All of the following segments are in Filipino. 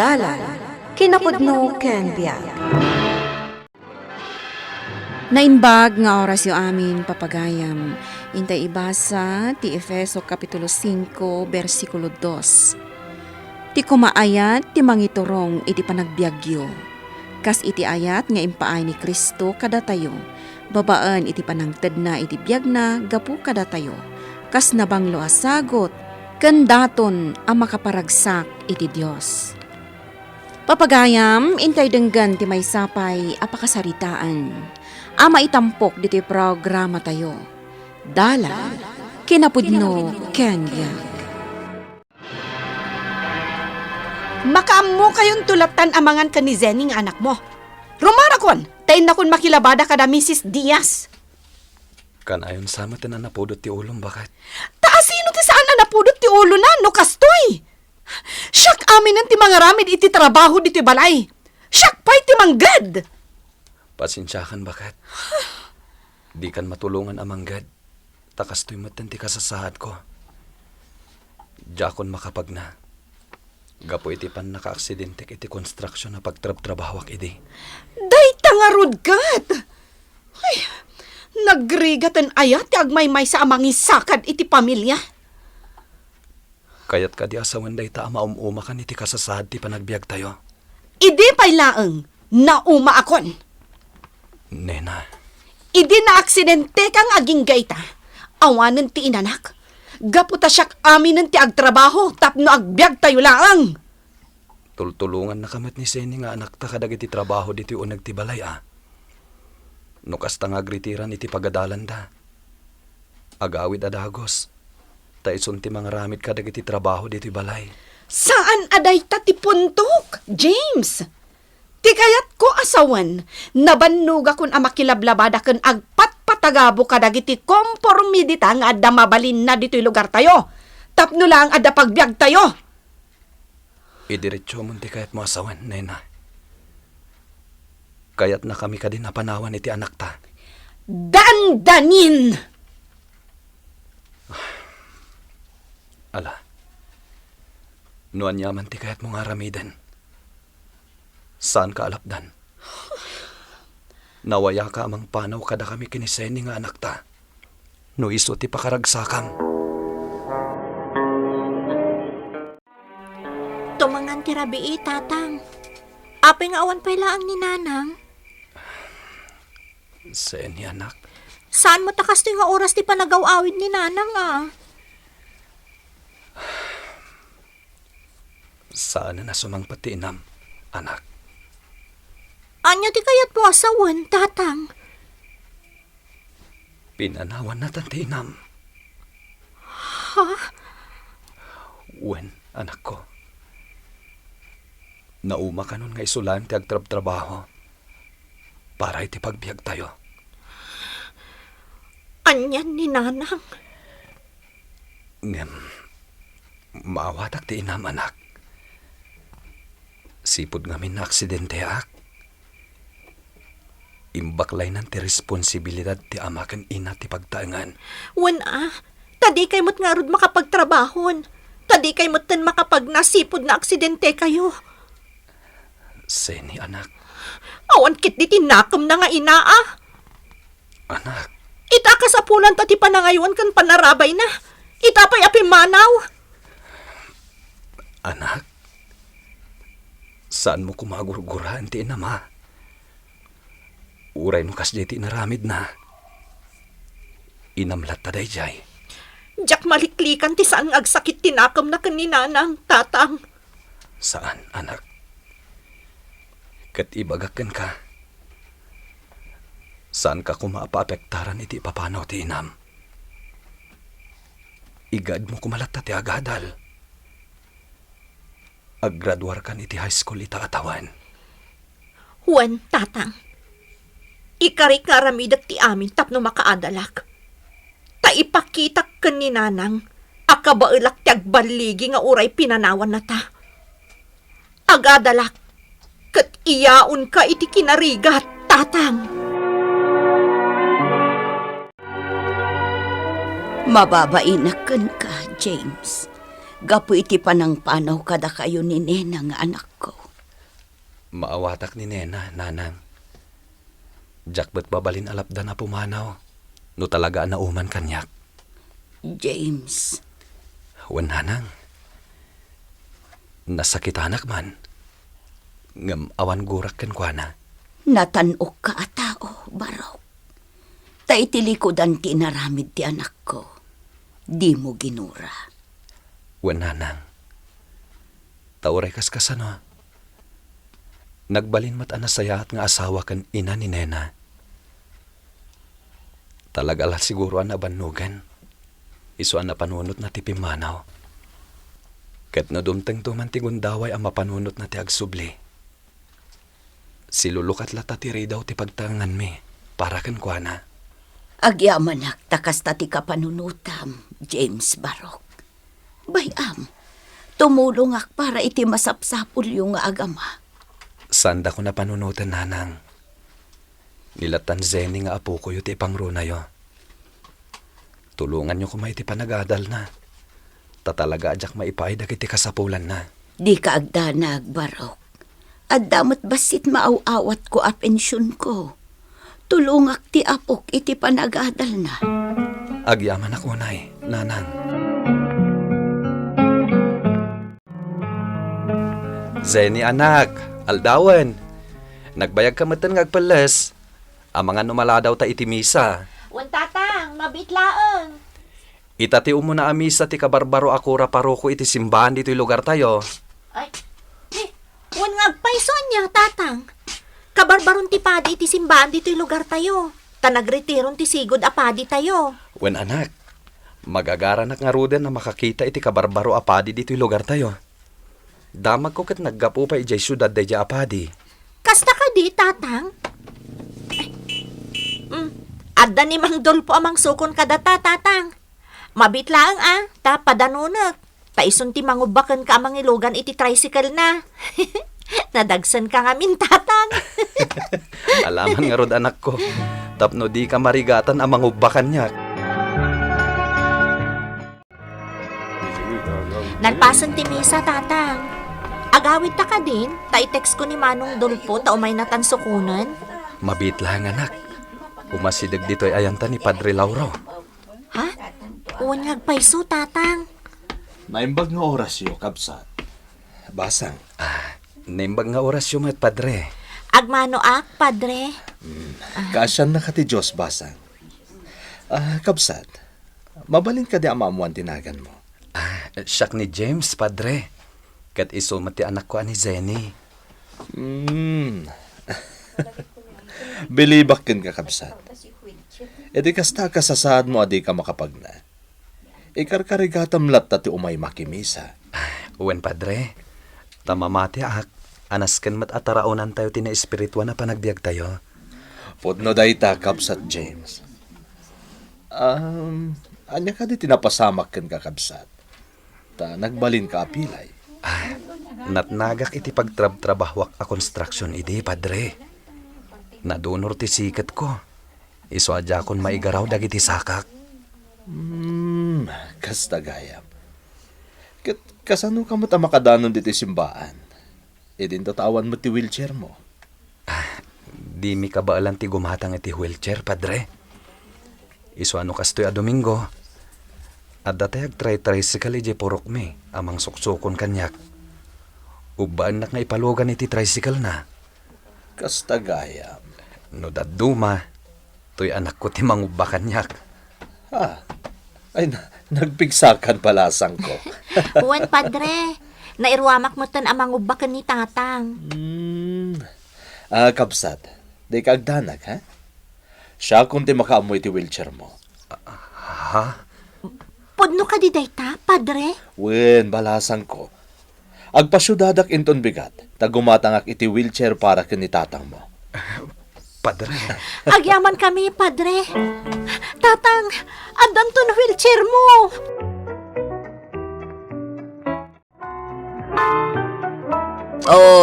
Dalan, kinapudno ken biag. Naimbag nga oras yung amin papagayam. Intay ibasa ti Efeso Kapitulo 5, versikulo 2. Ti kumaayat ti mangiturong iti panagbiagyo. Kas iti ayat nga impaay ni Kristo kada tayo. Babaan iti panangted na iti biag na gapu kada tayo. Kas nabanglo asagot, kandaton ang makaparagsak iti Dios. Papagayam, intay denggan ti may sapay apakasaritaan. Ama itampok diti programa tayo. Dalan, kinapudno kenya. Makaammo kayong tulatan amangan ka ni Zenny nga anak mo. Rumarakon, tayo na kun makilabada ka na Mrs. Diaz. Kanayon sama ti na napudot ti ulong bakit? Taasino ti saan na napudot ti ulo na, no kastoy? Siyak amin ang ti mga ramid iti trabaho diti balay. Siyak pa'y ti manggad. Pasensyakan bakit? Di kan matulungan amanggad. Takastoy matan ti kasasahad ko. Jakon makapag na. Gapo iti pan naka-aksidente iti construction na pagtrab-trabahawak idi. Day tangarod kat. Ay, nagrigatan ayat ti agmay-may sa amang isakad iti pamilya. Kayat ka di asawan day ta maumuma kan iti kasasahad ti panagbiag tayo. Idi pa'y laeng, nauma akon. Nena, Idi na aksidente kang aging gayta. Awanan ti inanak. Gaputa siyak amin ti agtrabaho tapno agbiag tayo laang. tultulungan na kamat ni Seni nga anak ta kadag iti trabaho diti unag ti balay Nukas ta nga agritiran iti pagadalan da. Agawid adagos. Taison ti mga ramid kadag iti trabaho diti balay. Saan aday ta ti puntok, James? Ti kayat ko asawan, nabannuga kun amakilablabada kun agpatpatagabo kadag iti kompormidita nga adda mabalin na dito'y lugar tayo. Tapno lang adda pagbiag tayo. Idiretso mo ti kayat mo asawan, Nena. Kayat na kami ka din napanawan iti anak ta. Dandanin! Ala, nuan yaman ti kayat mo nga ramidan. Saan ka alapdan? Nawaya ka amang panaw kada kami kiniseni nga anak ta. No iso ti pakaragsakam. Tumangan ti rabii, tatang. Apay nga awan pailaan ni nanang. Seni anak. Saan mo takas ti nga oras ti panagaw-awid ni nanang Saan na sumangpati inam, anak? Anya ti kayat po asawan, tatang. Pinanawan na tanti inam. Ha? Wen, anak ko. Nauma ka nun nga isulan ti agtrab-trabaho. Para iti pagbiag tayo. Anyan ni nanang. Ngem, maawatak ti inam, anak. Sipod ngamin na aksidente Imbaklay nan ti responsibilidad ti ama ken ina ti pagtaengan. Wen tadi kay mo't nga rod makapagtrabahon. Tadi kay mo't ten makapagnasipod na aksidente kayo. Seni, anak. Awan kit di tinakam na nga ina Anak, Ita kasapulan ta ti panangayon kan panarabay na. Ita pa'y api manaw. anak. Saan mo kumagurgurahan ti inama? Uray no kas ti naramid na. Inamlat ta dayjay. Jak maliklikan ti saan agsakit tinakam na kaninanang, tatang. Saan, anak? Kat ibagakan ka. Saan ka kumapaapektaran iti papanaw ti inam? Igad mo kumalata ti agadal. Aggraduar kan iti high school ita atawan. Juan, tatang. Ikarik nga ramidak ti amin tapno makaadalak. Ta ipakita kan ni nanang, akabailak ti agbaligi nga uray pinanawan na ta. Agadalak, kat iyaon ka iti kinarigat, tatang. Mababainak ka, James. Gapo iti panang panaw kada kayo ni Nena nga anak ko. Maawatak ni Nena, nanang. Jakbet babalin alapda na pumanaw. No talaga na uman kanyak. James, Wen nanang. Nasakit anak man. Ngam awan gurak ken kuana. natanok ka a tao, Barok. Ta itilikodan ti naramid ti anak ko. Di mo ginura. Wen nanang. Tauray kas kasano. Nagbalin mat anasayat nga asawa kan ina ni Nena. Talaga la siguro ang nabanugan. Iso ang napanunot na ti pimanaw. Kat no dumteng tuman ti gundaway ang mapanunot na ti agsubli. Silulukat lata ti daw ti pagtangan mi. Para kan kuana. Agyamanak takas tati kapanunutam, James Barok. Bayam, tumulong ak para iti masapsapul yung agama. Sanda ko na panunutan, nanang. Nilatan Zenny nga apo ko yu ti pangruna yo. Tulungan nyo kumay ti panagadal na. Tatalaga adyak maipay dagiti kasapulan na. Di ka agdanag, Barok. At damat basit maaw-awat ko a pensyon ko. Tulungak ti apok iti panagadal na. Agyaman ako, nay, nanang. Zenny, anak, aldawan. Nagbayag ka matan nga agpalas. Ang mga numaladaw ta iti misa. Wan tatang, mabitlaan. Itati umuna a misa ti kabarbaro akura paroko iti simbahan dito'y lugar tayo. Ay, wan nga agpaison niya, tatang. Kabarbaron ti padi iti simbahan dito'y lugar tayo. Tanagretiron ti sigod a padi tayo. Wen anak, magagaranak nga ruden na makakita iti kabarbaro apadi dito'y lugar tayo. Damag ko kat naggapo pa ijay syudad day apadi. Kasta ka di, tatang? Adda ni Mang Dolpo amang sukon kada tatang. Mabitlaang ta padanunak. Taison ti mangubakan ka amang ilugan iti tricycle na. Nadagsan ka ngamin, tatang. Alaman nga rod anak ko, tapno di ka marigatan ang mangubakan niya. Nalpasan ti misa, tatang. Agawid ta ka din, ta-text ko ni Manong Dolpo ta umay natansukunan. Mabit lang anak. Umasidag dito'y ayanta ni Padre Lauro. Ha? Uwan ngagpaiso, tatang. Naimbag nga orasyo, kabsat. Basang. Naimbag nga orasyon at Padre. Agmano ak, padre. Kaasyan na ka ti Diyos, basang. Kabsat, mabalin ka di amamuan tinagan mo. Siyak ni James, Padre. Kat isumat ti anak ko ani Zenny. Bilibakin ka, kabsat. E di kasta kasasaad mo adi ka makapagna. Ikarkarigatam lat ti umay makimisa. Uwen, Padre. Tamamati ak. Anasken mat ataraonan tayo tina espiritua na panagbiag tayo. Pudno day ta, kabsat James. Anya ka di tinapasamak ken ka, kabsat. Ta nagbalin ka apilay. Natnagak iti pagtrab-trabahwak a construction idi, Padre. Nadunor ti sikat ko. Iso adya kon maigaraw dagiti sakak. Kasta gayam. Kasano ka mo ta makadanon diti simbaan? E din tatawan mo ti wheelchair mo. Di mi kabaalan ti gumatang iti wheelchair, Padre. Iso ano kastoy a Domingo. At dati ag-tricycle iti purok mi, amang suksukon kanyak. Ubaan nak nga ipalugan iti tricycle na. Kasta gayam. No daduma, to'y anak ko ti mangubba kanyak. Ay, nagpigsakan palasang ko. Uwan, padre. Nairwamak mo tan amang ubakan ni tatang. Kabsat, di ka agdanag, ha? Siya kung di makaamoy ti wheelchair mo. Pudno ka di dayta, padre? Wen, balasang ko. Agpasyudadak inton bigat, tagumatangak iti wheelchair para kinitatang mo. Padre. Agyaman kami, padre. Tatang, adan to na wheelchair mo.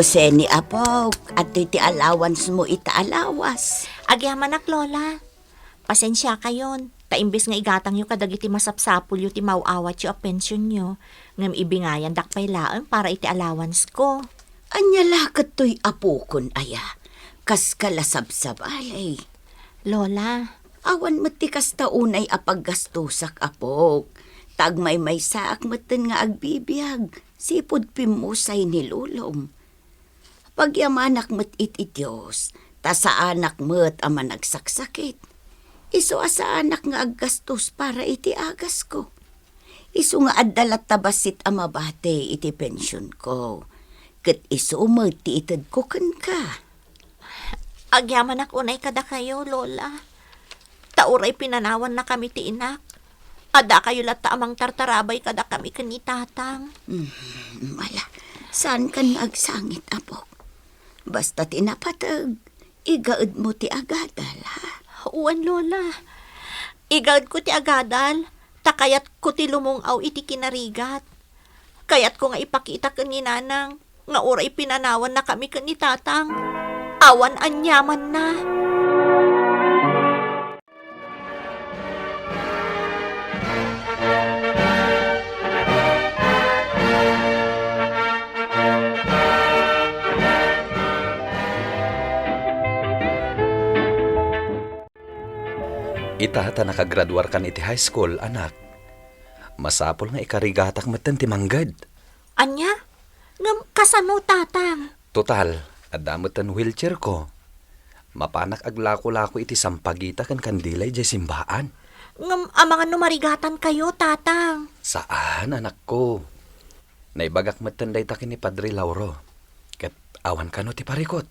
Seni apok, at iti allowance mo itaalawas. Agyaman ak, lola. Pasensya kayon. Imbes nga igatang yu kadagiti masapsapul yu ti mauawat yu a pensyon yu. Ngam ibingayan dakpay laeng para iti allowance ko. Anya lakat to'y apokon aya. Kas kalasabsab alay. Lola, Awan mati kas taunay apaggastusak apok. Tagmay may saak maten nga agbibiyag. Sipod pimusay ni lulom. Pagyamanak mat iti Diyos, ta sa anak mat ama nagsaksakit. Isu asa anak nga aggastos para iti agas ko. Isu nga addalat tabasit ama bate iti pensyon ko. Ket isu mat ti ited ko ken ka. agyaman ak unay kada kayo, Lola. Tauray pinanawan na kami ti inak. Ada kayo lata amang tartarabay kada kami kanitatang. Mala, saan ka nagsangit apok? Basta tinapatag, igaad mo ti agadal, ha? Uwan, Lola. Igad ko ti agadal, takayat ko ti lumungaw iti kinarigat. Kayat ko nga ipakita ka ni nanang, nga oray pinanawan na kami ka ni tatang. Awan anyaman na. Itata nakagraduar kan iti high school, anak. Masapol nga ikarigatak matan ti manggad. Anya? Ngam kasano tatang? Total, adamatan wheelchair ko. Mapanak aglako-lako iti sampagita kan kandilay jay simbaan. Ngam amangan numarigatan kayo, tatang. Saan, anak ko? Naibagak matan day takin ni Padre Lauro. Kat awan ka no ti parikot.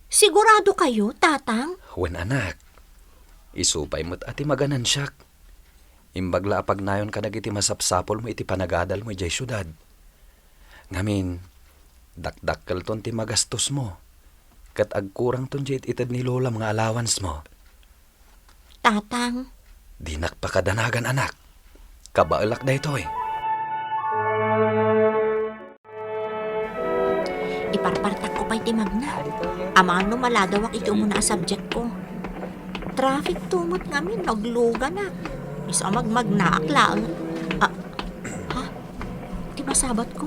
Sigurado kayo, tatang? Wen anak. Isupay mo't ati maganan siyak. Imbagla apag nayon ka nagiti masapsapol mo iti panagadal mo jay syudad. Ngamin, dakdakkel ton ti magastos mo. Kat agkurang ton jay itad ni Lola mga allowance mo. Tatang, Di nakpakadanagan anak. Kabaalak da ito eh. iparpartak ko pa'y timag na. Amangan no maladawak iti umuna a subject ko. Traffic tumot ngamin, nagluga na. Isa magmagnaak lang. Ha? Di masabat ko.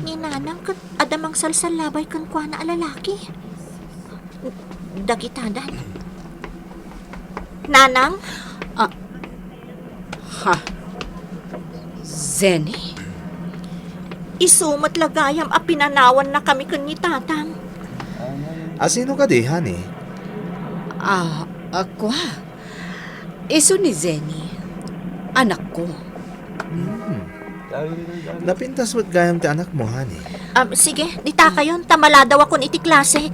Ni nanang kat adamang salsalabay kan kwa na alalaki. Dagitadan. Nanang? Ha? Zenny? Isumat lagayam a pinanawan na kami kan ni tatang. Asino ka di, honey? Ako ha. Iso ni Zenny. Anak ko. Napintas mo't gayam ti anak mo, honey. Sige, dita kayon. Tamala daw ako iti klasik.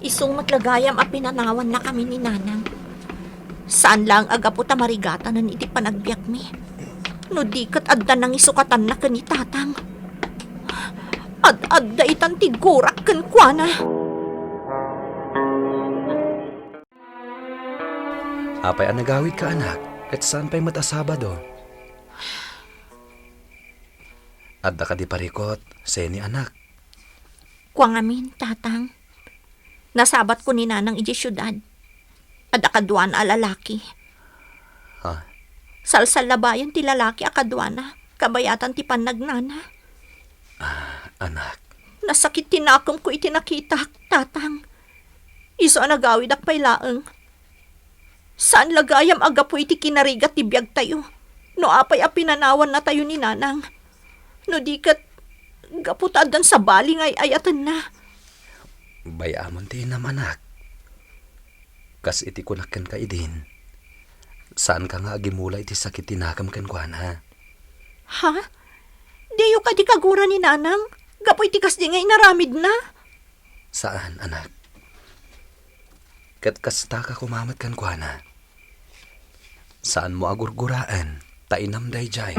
Isumat lagayam a pinanawan na kami ni nanang. Saan lang agapu tamarigatan ng iti panagbiyak mi. No di kat adda nang isukatan na kani tatang. Adda itan tigurak kan kuana. Apay ang nagawid ka anak. At saan pa'y matasabado? Adda ka di parikot, Seni anak. Kuang amin, tatang. Nasabat ko ni nanang iti syudad. Adda kaduan a lalaki. Ha? Salsal labayan ti lalaki a kaduana. Kabayatan ti panagnana. Anak, Nasakit tinakom ko iti nakita, tatang. Iso ang nagawid ak pay laeng. Saan lagayam aga po iti kinarigat ti biyag tayo? No apay a pinanawan na tayo ni nanang. No di kat gaputadan sa bali ngay ayatan na. bayamon ti namanak. Kas iti kunakan ka idin. Saan ka nga agimula iti sakit tinakam kan kuana? Ha? Diyo ka di kagura ni nanang? Gapoy ti kas di ngay naramid na? Saan, anak? Kat kasta ka kumamat kan kuana? Saan mo agurguraan? Tainam day jay.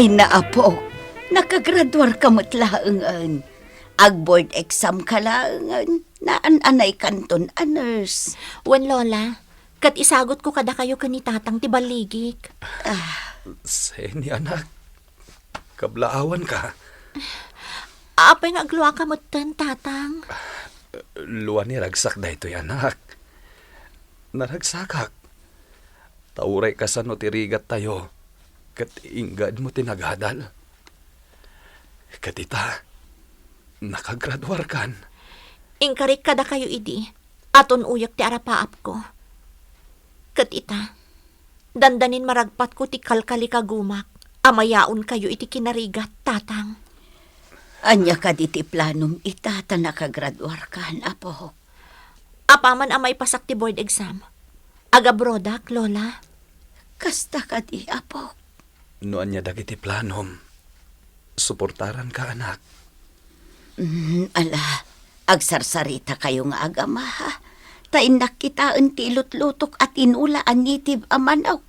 Ay naapo, nakagraduar ka mo't laangan. Ag board exam ka laangan. Naan-anay kanton honors. Wan lola, kat isagot ko kada kayo kani tatang ti baligik. Seni, anak. Kablaawan ka. Apay nga agluwa ka mo't tatang. Luwan ni ragsak da ito'y anak. Naragsakak. Tauray ka sa no tirigat tayo. Kat ingad mo tinagadal. Katita, nakagraduar kan. Ingkarik kada kayo idi, aton uyak ti arapaap ko. Kat ita, dandanin maragpat ko ti kalkali kagumak, amayaon kayo iti kinarigat, tatang. Anya ka di ti planom itata nakagraduar ka, apo. Apaman amay pasak ti board exam. Agabrodak, lola. Kasta ka di, apo. Noan niya dagiti planom. Suportaran ka, anak. Ala, agsarsarita kayo nga agama, ha? Tainak kita ang tilot-lutok at inulaan nitib amanaw.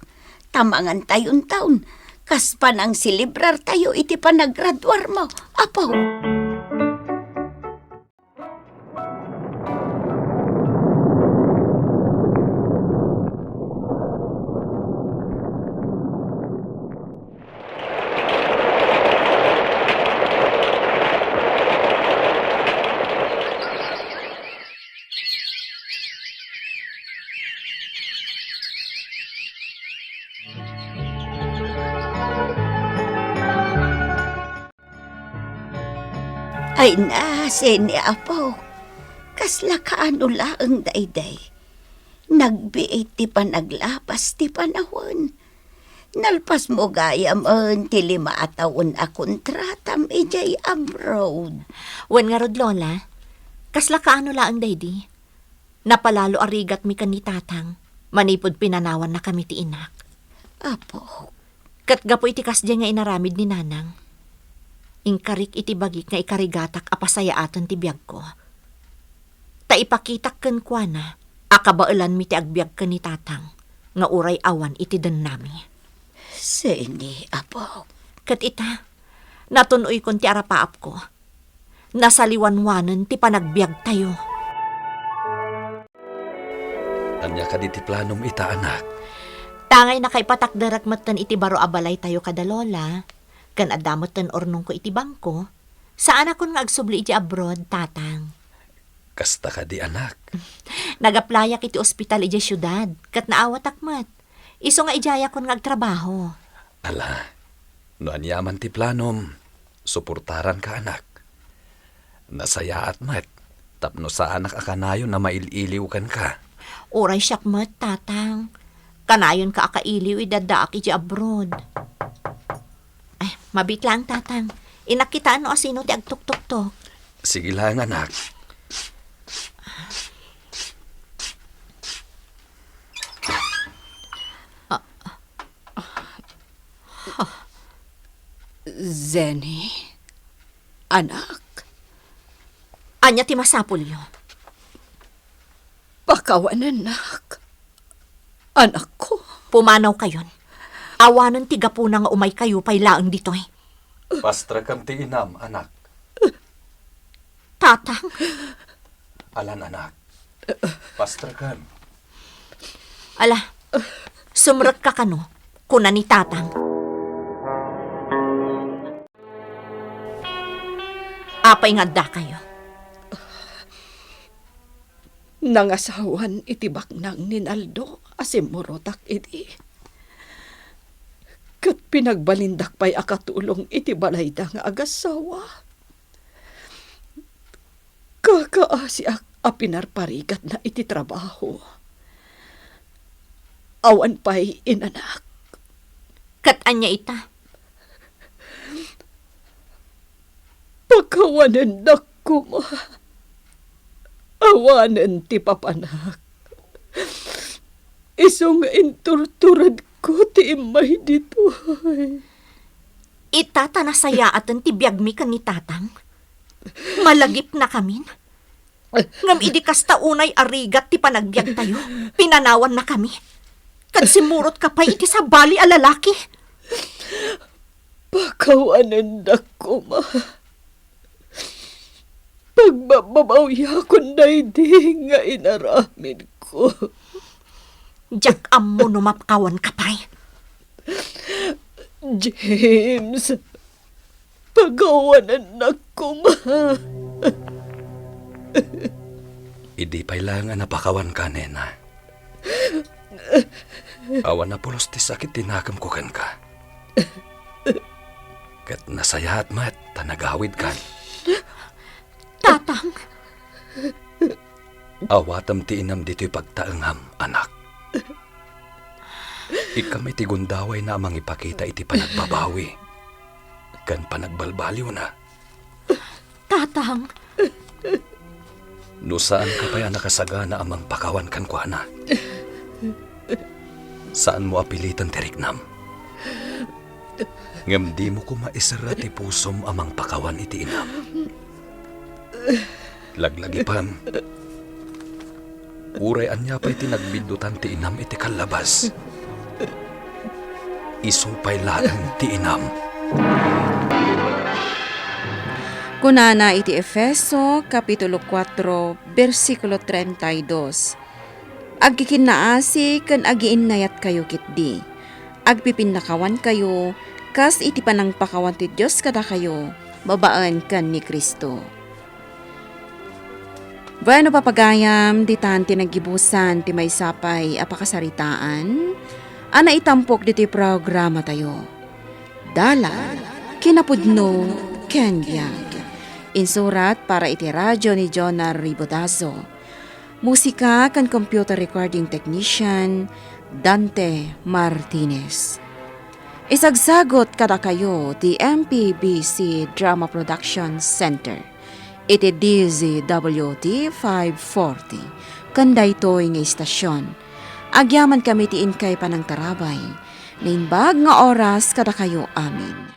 Tamangan tayon taon. Kas pa nang silibrar tayo iti panagraduar mo, apo. Ay na, seni apo. Kasla kaano laang dayday. Nagbiit ti panaglapas ti panahon. Nalpas mo gayam ti 5 taon a kontratam ijay abroad. Wan nga rod, lola. Kasla kaano laang daydi. Napalalo arigat mi kan ni tatang. Manipod pinanawan na kami ti inak. Apo, Kat gapo iti kasdya nga inaramid ni nanang. Ingkarik iti bagik nga ikarigatak apasaya aton ti biyag ko. Ta ipakitak ken kuana, akabailan mi ti agbyag ken ni tatang, nga uray awan iti den nami. seni apo. Kat ita, natunoy kon ti arapaap ko. Nasaliwanwanan ti panagbyag tayo. Anya ka di ti planom ita, anak. Tangay na kay patakdarak matan iti baro abalay tayo kada lola. Kan adamotan ornong ko iti bangko, saan akon nga agsubli iti abroad, tatang. Kasta ka di, anak. Nagaplayak iti ospital iti syudad, kat naawat akmat. Iso nga ijaya kon nga agtrabaho. Ala, noan yaman ti planom. Suportaran ka, anak. Nasaya at mat. Tapno sa anak akanayo na maililiw kan ka. Oray siyak mat, tatang. Kanayon ka akailiw idadaak iti abroad. Ay, mabit lang, tatang. Inakitaan o sino ti agtuk-tuk-tuk. Sige lang, anak. Zeni, anak, Anya ti masapul yo. pakawanan nak. Anak ko. Pumanaw kayon. Awanan ti gapuna nga umay kayo pay laeng ditoy. Pastra kam ti inam, anak. Tatang, Alan, anak. Pastra kam. ala, sumrek ka kano, kuna ni tatang. Apay nga da kayo. Nangasawan itibak nang ninaldo asimurotak iti. Kat pinagbalindak pa'y akatulong iti balay da nga agasawa. Kakaasi a pinarparigat na iti trabaho. Awan pa'y inanak. Kat anya ita. Pagkawanan na kuma. Awanan ti papanak. Isong inturturad ko ti imay dito. Ita tanasayaan ti biyagmi kan ni tatang. Malagip na kamin. Ngam idi kasta unay arigat ti panagbiag tayo. Pinanawan na kami. Kad simurot ka pa iti sa bali a lalaki. Pakawanan da ko, ma. Pagbabawya kung di nga inaramid ko. Jak ammo numapkawan ka pa'y. James, pagawanan na ko, ma. Idi pa'y lang nga napakawan ka, nena. Awan na pulos ti sakit tinakam ko kan ka. Kat nasayahat mat, tanagawid kan. Tatang, Awatam ti inam dito'y pagtaangham, anak. Ikamay ti gundaway na amang ipakita iti panagbabawi. Kan panagbalbaliw na. tatang, No saan ka pa'y nakasagana amang pakawan kan kwa na? Saan mo apilitan ti riknam? Ngam di mo ko maisara ti pusom amang pakawan iti inam. Laglagi pam. Uray anya pa'y tinagbindutan ti inam iti kalabas. Isupay laang ti inam. Kunana iti Efeso, Kapitulo 4, versikulo 32. Agkikinaasi kan agiinnayat kayo kitdi. Agpipinakawan kayo, kas iti panangpakawan ti Diyos kada kayo, babaan kan ni Kristo. Bueno papagayam, di tanti nagibusan ti may sapay apakasaritaan, ana itampok diti programa tayo. Dala, kinapudno, ken biyag. Insurat para iti radyo ni Jonah Ribodazo. Musika kan computer recording technician Dante Martinez. Isagsagot kada kayo ti MPBC Drama Production Center. Iti DZWT 540. Kanday toy nga istasyon. Agyaman kami ti inkay panang tarabay. Nainbag nga oras kada kayo amin.